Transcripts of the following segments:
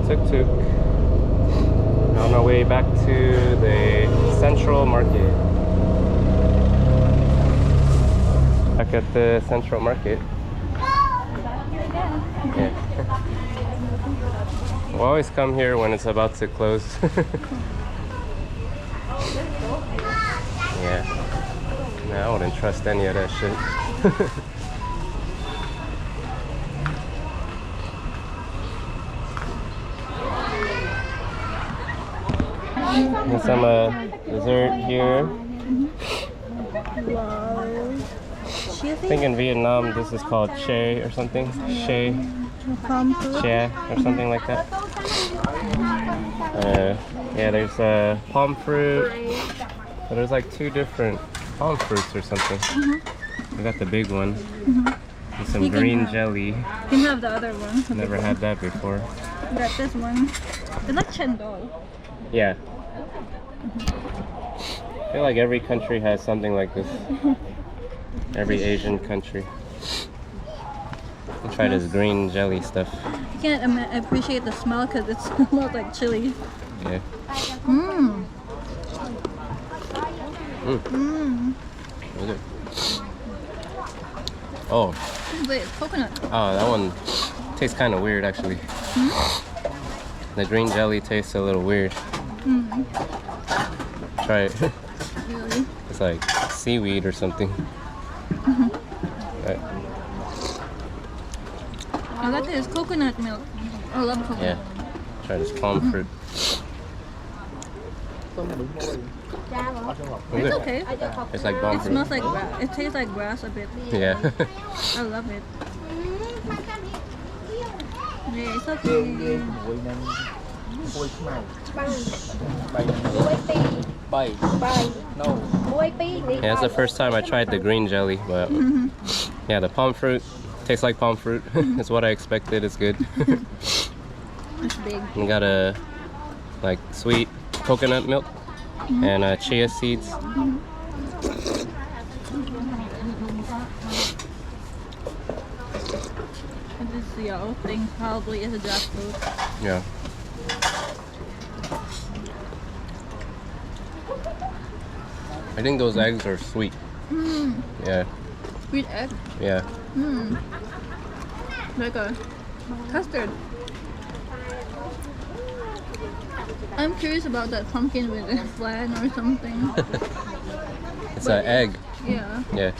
tuk-tuk on our way back to the Central Market. Back at the Central Market. Yeah. We always come here when it's about to close. Yeah. Nah, I wouldn't trust any of that shit. And some dessert here. I think in Vietnam this is called che or something. Che. Che or something like that. Yeah, there's palm fruit. But there's like 2 different palm fruits or something. I got the big one. And some green jelly. You can have the other one. Never had that before. Got this one. It's like chendol. Yeah. I feel like every country has something like this. Every Asian country. I'll try this green jelly stuff. You can't appreciate the smell because it smells like chili. Yeah. Mmm. Look at it. Oh. Wait, coconut. Oh, that one tastes kind of weird actually. The green jelly tastes a little weird. Try it. Really? It's like seaweed or something. Right. I got this coconut milk. I love coconut. Yeah. Try this palm fruit. It's okay. It's like palm It fruit. smells like grass. It tastes like grass a bit. Yeah. I love it. Yeah, it's okay. Yeah, it's the first time I tried the green jelly, but yeah, the palm fruit tastes like palm fruit. It's what I expected. It's good. It's big. We got a like sweet coconut milk and chia seeds. And this yellow thing probably is a jackfruit. Yeah. I think those eggs are sweet. Yeah. Sweet egg. Yeah. Like a custard. I'm curious about that pumpkin with a flag or something. It's an egg. Yeah. Yeah.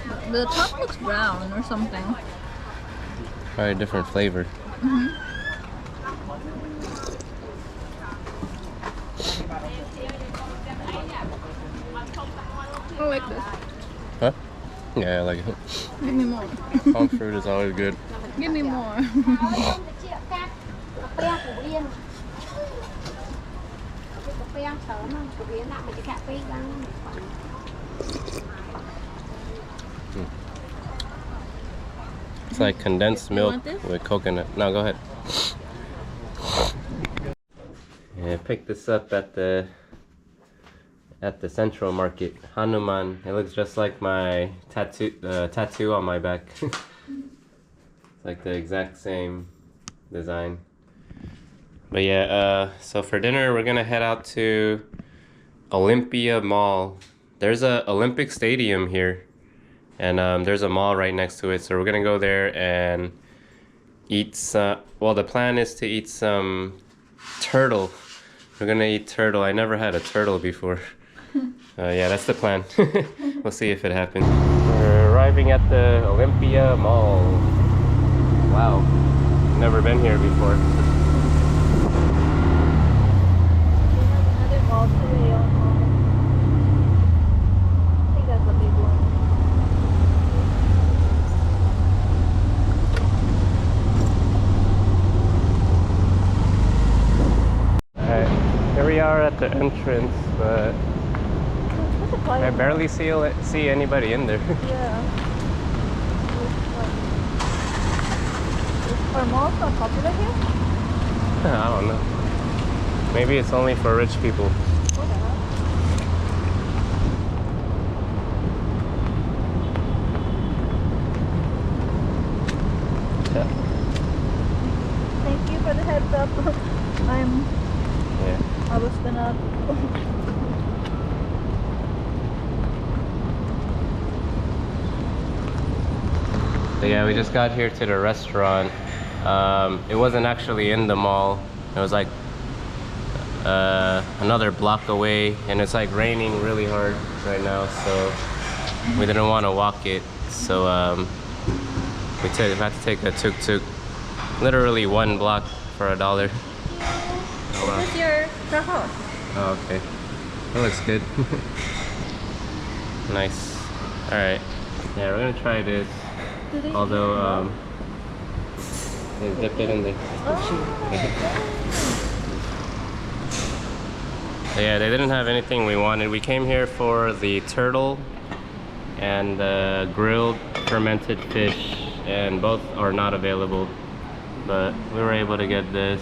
But the top looks brown or something. Probably a different flavor. I like this. Huh? Yeah, I like it. Give me more. Palm fruit is always good. Give me more. It's like condensed milk with coconut. No, go ahead. Yeah, I picked this up at the Central Market. Hanuman. It looks just like my tattoo on my back. It's like the exact same design. But yeah, so for dinner we're gonna head out to Olympia Mall. There's a Olympic Stadium here, and there's a mall right next to it. So we're gonna go there and eat some. Well, the plan is to eat some turtle. We're gonna eat turtle. I never had a turtle before. Yeah, that's the plan. We'll see if it happens. We're arriving at the Olympia Mall. Wow, never been here before. Another mall today. I think that's a big one. Alright, here we are at the entrance, but I barely see anybody in there. Yeah. Are malls not popular here? I don't know. Maybe it's only for rich people. What the hell? Yeah. Thank you for the heads up. Yeah. I was gonna. So yeah, we just got here to the restaurant. It wasn't actually in the mall. It was like another block away, and it's like raining really hard right now, so we didn't want to walk it. So we had to take a tuk-tuk, literally 1 block for $1. This is your prahok. Oh, okay. That looks good. Nice. Alright. Yeah, we're gonna try this. Although, dip it in there. Yeah, they didn't have anything we wanted. We came here for the turtle and the grilled fermented fish, and both are not available. But we were able to get this.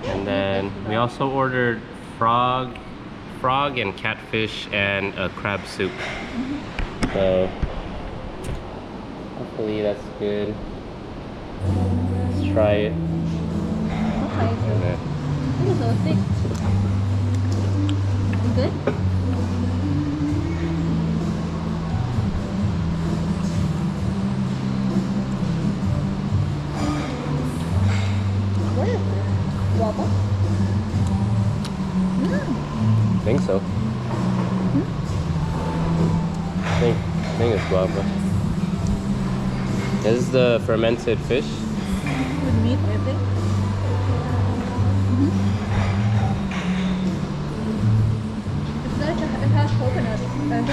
And then we also ordered frog and catfish and a crab soup. So hopefully that's good. Let's try it. Okay. This is so thick. Good? What is this? Guava? I think so. I think it's guava. This is the fermented fish. With meat, I think. It's like it has coconut, I think.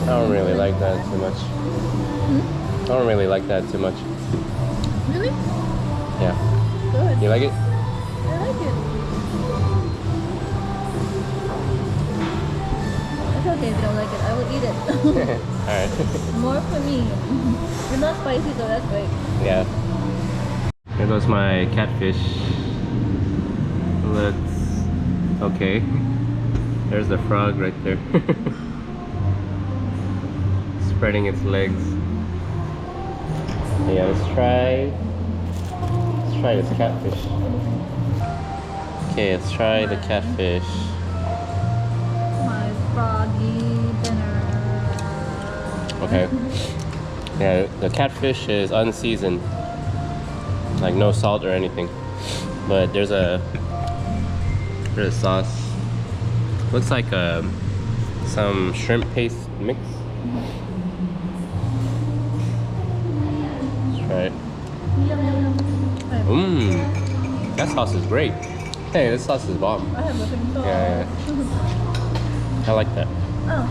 I don't really like that too much. I don't really like that too much. Really? Yeah. Good. You like it? I like it. It's okay if you don't like it. I will eat it. Alright. More for me. It's not spicy, so that's great. Yeah. Here goes my catfish. Looks okay. There's the frog right there. Spreading its legs. Yeah, let's try this catfish. Okay, let's try the catfish. My froggy dinner. Okay. Yeah, the catfish is unseasoned. Like no salt or anything. But there's a sauce. Looks like some shrimp paste mix. Let's try it. Mmm, that sauce is great. Hey, this sauce is bomb. I have looking sauce. Yeah. I like that. Oh,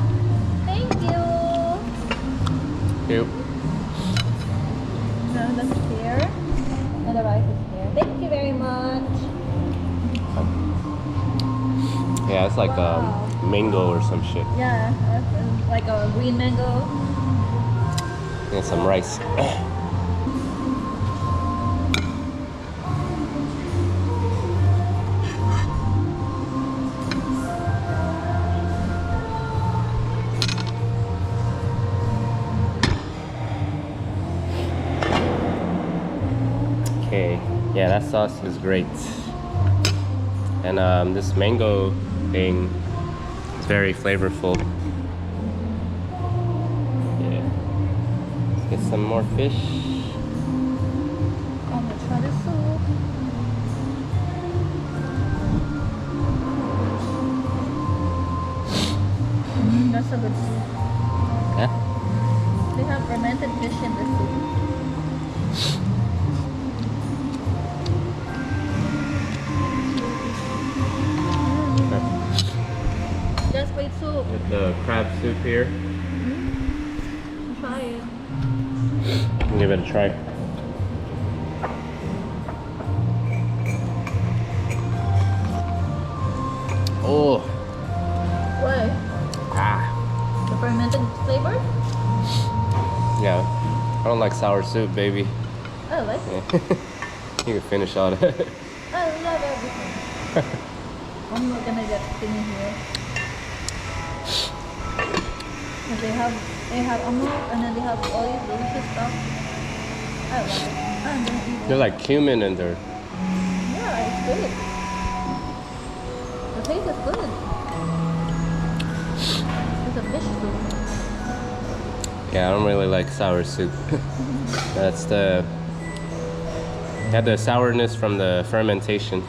thank you. Cute. Now that's here. And the rice is here. Thank you very much. Yeah, it's like Wow. mango or some shit. Yeah, it's like a green mango. And some rice. Okay, yeah, that sauce is great. And this mango thing is very flavorful. Yeah. Let's get some more fish. I'm gonna try the soup. That's a good soup. Yeah? They have fermented fish in the soup. Just wait soup. With the crab soup here. Try it. Give it a try. Oh. Why? Ah. The fermented flavor? Yeah. I don't like sour soup, baby. I like it. Yeah. You can finish all that. I love everything. I'm not gonna get skinny here. They have amok, and then they have all these delicious stuff. I love it. I'm gonna eat it. There's like cumin in there. Yeah, it's good. The taste is good. It's a fish soup. Yeah, I don't really like sour soup. That's the sourness from the fermentation.